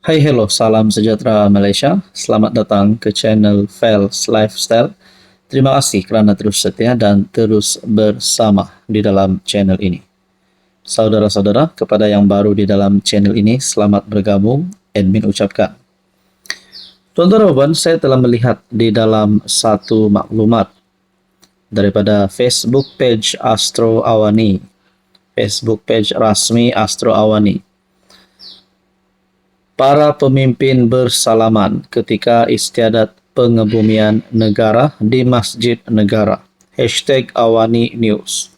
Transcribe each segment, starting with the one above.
Hai, hello, salam sejahtera Malaysia. Selamat datang ke channel Fels Lifestyle. Terima kasih kerana terus setia dan terus bersama di dalam channel ini. Saudara-saudara, kepada yang baru di dalam channel ini, selamat bergabung. Admin ucapkan. Tuan-tuan dan puan, saya telah melihat di dalam satu maklumat daripada Facebook page Astro Awani, Facebook page rasmi Astro Awani. Para pemimpin bersalaman ketika istiadat pengebumian negara di Masjid Negara. #Awani News.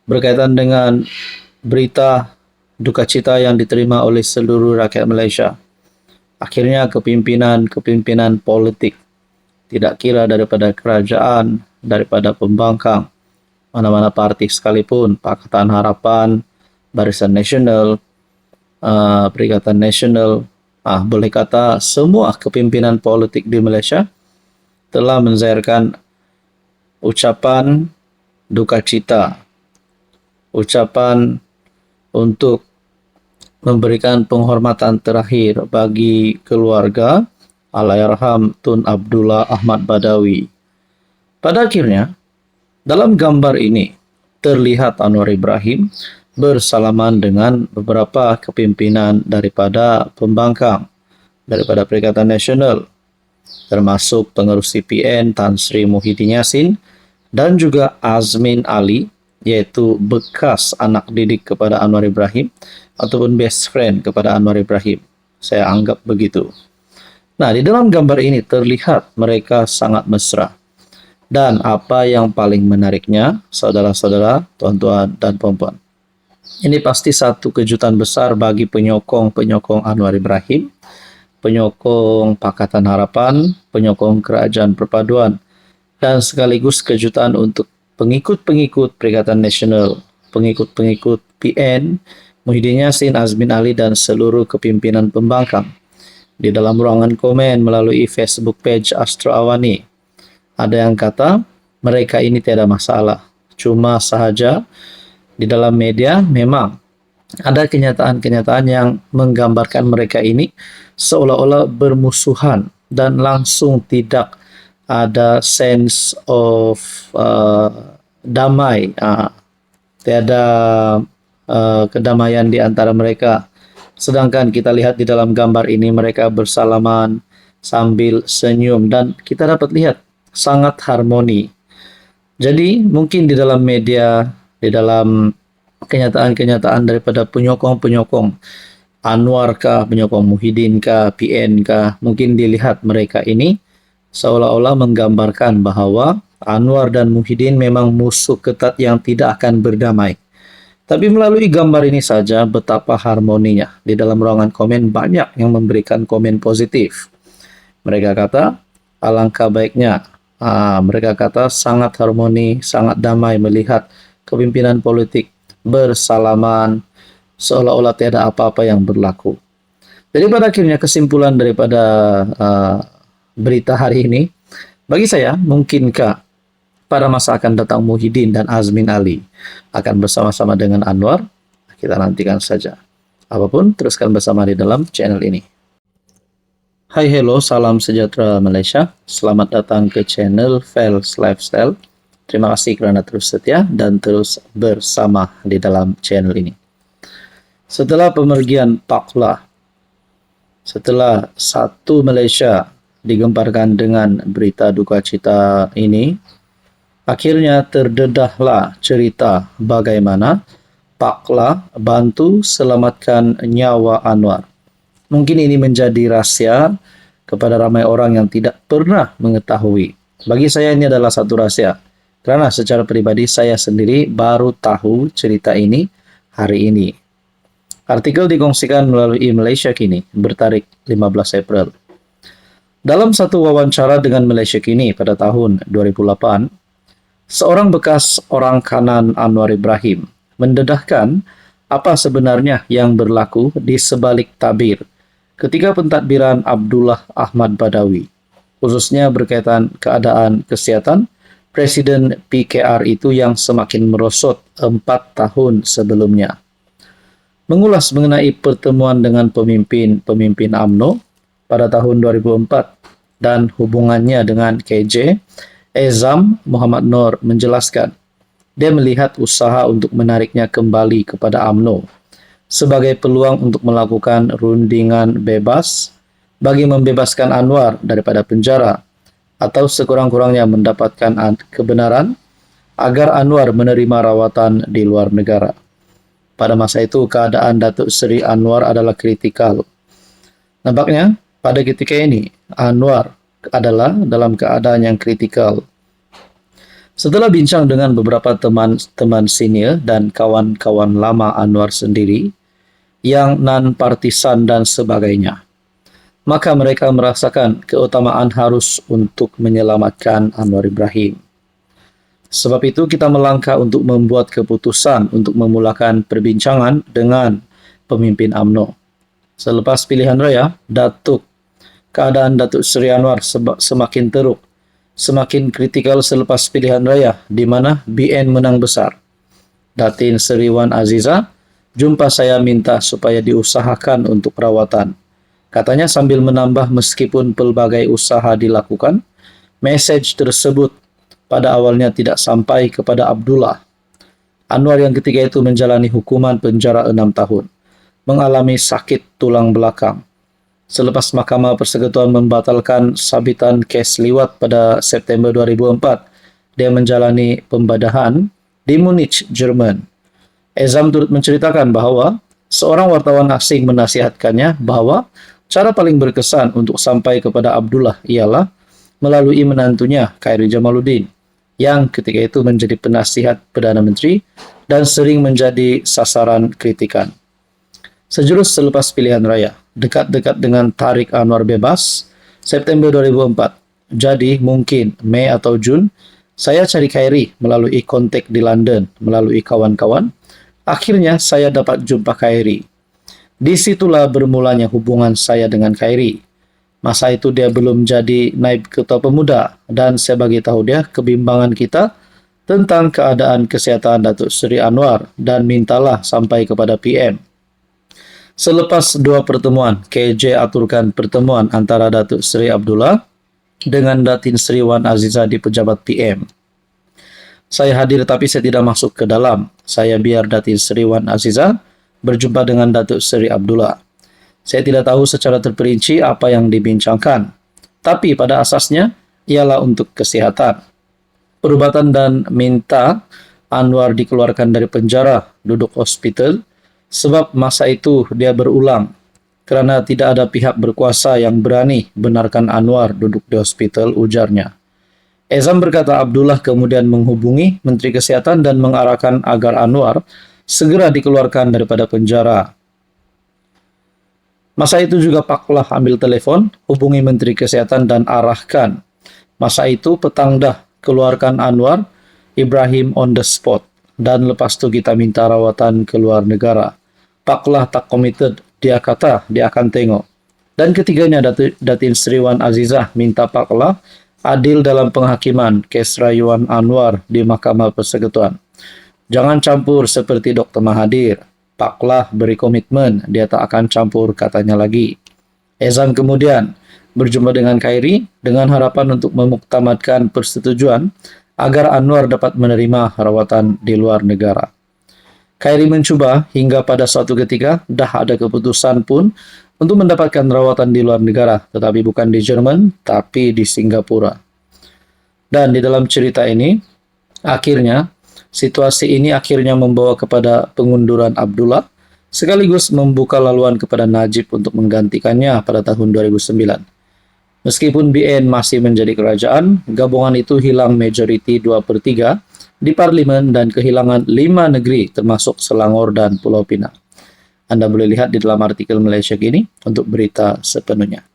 Berkaitan dengan berita duka cita yang diterima oleh seluruh rakyat Malaysia. Akhirnya kepimpinan politik, tidak kira daripada kerajaan, daripada pembangkang, mana-mana parti sekalipun, Pakatan Harapan, Barisan Nasional, Perikatan Nasional, boleh kata semua kepimpinan politik di Malaysia telah menzahirkan ucapan duka cita, ucapan untuk memberikan penghormatan terakhir bagi keluarga Allahyarham Tun Abdullah Ahmad Badawi. Pada akhirnya, dalam gambar ini terlihat Anwar Ibrahim bersalaman dengan beberapa kepimpinan daripada pembangkang, daripada Perikatan Nasional, termasuk pengerus CPN Tan Sri Muhyiddin Yassin dan juga Azmin Ali, yaitu bekas anak didik kepada Anwar Ibrahim ataupun best friend kepada Anwar Ibrahim. Saya anggap begitu. Nah, di dalam gambar ini terlihat mereka sangat mesra. Dan apa yang paling menariknya, saudara-saudara, tuan-tuan dan puan-puan, ini pasti satu kejutan besar bagi penyokong-penyokong Anwar Ibrahim, penyokong Pakatan Harapan, penyokong Kerajaan Perpaduan, dan sekaligus kejutan untuk pengikut-pengikut Perikatan Nasional, pengikut-pengikut PN, Muhyiddin Yassin, Azmin Ali, dan seluruh kepimpinan pembangkang. Di dalam ruangan komen melalui Facebook page Astro Awani, ada yang kata mereka ini tiada masalah, cuma sahaja di dalam media memang ada kenyataan-kenyataan yang menggambarkan mereka ini seolah-olah bermusuhan dan langsung tidak ada sense of damai, tiada kedamaian di antara mereka. Sedangkan kita lihat di dalam gambar ini mereka bersalaman sambil senyum dan kita dapat lihat sangat harmoni. Jadi mungkin di dalam media, di dalam kenyataan-kenyataan daripada penyokong-penyokong Anwar kah, penyokong Muhyiddin kah, PN kah, mungkin dilihat mereka ini seolah-olah menggambarkan bahawa Anwar dan Muhyiddin memang musuh ketat yang tidak akan berdamai. Tapi melalui gambar ini saja betapa harmoninya. Di dalam ruangan komen banyak yang memberikan komen positif. Mereka kata alangkah baiknya. Mereka kata sangat harmoni, sangat damai melihat kepimpinan politik bersalaman seolah-olah tiada apa-apa yang berlaku. Jadi pada akhirnya kesimpulan daripada berita hari ini, bagi saya mungkinkah pada masa akan datang Muhyiddin dan Azmin Ali akan bersama-sama dengan Anwar? Kita nantikan saja. Apapun, teruskan bersama di dalam channel ini. Hai, hello, salam sejahtera Malaysia. Selamat datang ke channel Fels Lifestyle. Terima kasih kerana terus setia dan terus bersama di dalam channel ini. Setelah pemergian Pak Lah, setelah satu Malaysia digemparkan dengan berita duka cita ini, akhirnya terdedahlah cerita bagaimana Pak Lah bantu selamatkan nyawa Anwar. Mungkin ini menjadi rahsia kepada ramai orang yang tidak pernah mengetahui. Bagi saya ini adalah satu rahsia. Kerana secara pribadi saya sendiri baru tahu cerita ini hari ini. Artikel dikongsikan melalui Malaysia Kini bertarikh 15 April. Dalam satu wawancara dengan Malaysia Kini pada tahun 2008, seorang bekas orang kanan Anwar Ibrahim mendedahkan apa sebenarnya yang berlaku di sebalik tabir ketika pentadbiran Abdullah Ahmad Badawi, khususnya berkaitan keadaan kesihatan Presiden PKR itu yang semakin merosot 4 tahun sebelumnya. mengulas mengenai pertemuan dengan pemimpin-pemimpin UMNO pada tahun 2004 dan hubungannya dengan KJ. Ezam Muhammad Nur menjelaskan, dia melihat usaha untuk menariknya kembali kepada UMNO sebagai peluang untuk melakukan rundingan bebas bagi membebaskan Anwar daripada penjara atau sekurang-kurangnya mendapatkan kebenaran agar Anwar menerima rawatan di luar negara. Pada masa itu, keadaan Datuk Seri Anwar adalah kritikal. Nampaknya, pada ketika ini, Anwar adalah dalam keadaan yang kritikal. Setelah bincang dengan beberapa teman-teman senior dan kawan-kawan lama Anwar sendiri, yang non-partisan dan sebagainya, maka mereka merasakan keutamaan harus untuk menyelamatkan Anwar Ibrahim. Sebab itu kita melangkah untuk membuat keputusan untuk memulakan perbincangan dengan pemimpin UMNO. Selepas pilihan raya, keadaan Datuk Seri Anwar semakin teruk, semakin kritikal selepas pilihan raya di mana BN menang besar. Datin Seri Wan Aziza jumpa saya minta supaya diusahakan untuk perawatan. Katanya sambil menambah meskipun pelbagai usaha dilakukan, mesej tersebut pada awalnya tidak sampai kepada Abdullah. Anwar yang ketika itu menjalani hukuman penjara 6 tahun, mengalami sakit tulang belakang. Selepas Mahkamah Persekutuan membatalkan sabitan kes liwat pada September 2004, dia menjalani pembadahan di Munich, Jerman. Ezam turut menceritakan bahawa seorang wartawan asing menasihatkannya bahawa cara paling berkesan untuk sampai kepada Abdullah ialah melalui menantunya, Khairi Jamaluddin, yang ketika itu menjadi penasihat Perdana Menteri dan sering menjadi sasaran kritikan. Sejurus selepas pilihan raya, dekat-dekat dengan tarik Anwar bebas, September 2004. Jadi mungkin Mei atau Jun, saya cari Khairi melalui kontak di London, melalui kawan-kawan. Akhirnya saya dapat jumpa Khairi. Disitulah bermulanya hubungan saya dengan Khairi. Masa itu dia belum jadi naib ketua pemuda dan saya bagi tahu dia kebimbangan kita tentang keadaan kesihatan Datuk Seri Anwar dan mintalah sampai kepada PM. Selepas 2 pertemuan, KJ aturkan pertemuan antara Datuk Seri Abdullah dengan Datin Seri Wan Aziza di pejabat PM. Saya hadir tapi saya tidak masuk ke dalam. Saya biar Datin Seri Wan Aziza berjumpa dengan Datuk Seri Abdullah. Saya tidak tahu secara terperinci apa yang dibincangkan, tapi pada asasnya ialah untuk kesihatan, perubatan dan minta Anwar dikeluarkan dari penjara, duduk hospital, sebab masa itu dia berulang kerana tidak ada pihak berkuasa yang berani benarkan Anwar duduk di hospital, ujarnya. Ezam berkata Abdullah kemudian menghubungi Menteri Kesihatan dan mengarahkan agar Anwar segera dikeluarkan daripada penjara. Masa itu juga Paklah ambil telefon, hubungi Menteri Kesihatan dan arahkan. Masa itu petang dah keluarkan Anwar Ibrahim on the spot. Dan lepas tu kita minta rawatan ke luar negara. Paklah tak committed, dia kata dia akan tengok. Dan ketiganya Datin Seri Wan Azizah minta Paklah adil dalam penghakiman kes rayuan Anwar di Mahkamah Persekutuan. Jangan campur seperti Dr. Mahathir. Paklah beri komitmen, dia tak akan campur, katanya lagi. Ezam kemudian berjumpa dengan Khairi dengan harapan untuk memuktamadkan persetujuan agar Anwar dapat menerima rawatan di luar negara. Khairi mencuba hingga pada suatu ketika dah ada keputusan pun untuk mendapatkan rawatan di luar negara, tetapi bukan di Jerman, tapi di Singapura. Dan di dalam cerita ini, situasi ini akhirnya membawa kepada pengunduran Abdullah, sekaligus membuka laluan kepada Najib untuk menggantikannya pada tahun 2009. Meskipun BN masih menjadi kerajaan, gabungan itu hilang majoriti 2/3 di parlimen dan kehilangan 5 negeri termasuk Selangor dan Pulau Pinang. Anda boleh lihat di dalam artikel Malaysia Kini untuk berita sepenuhnya.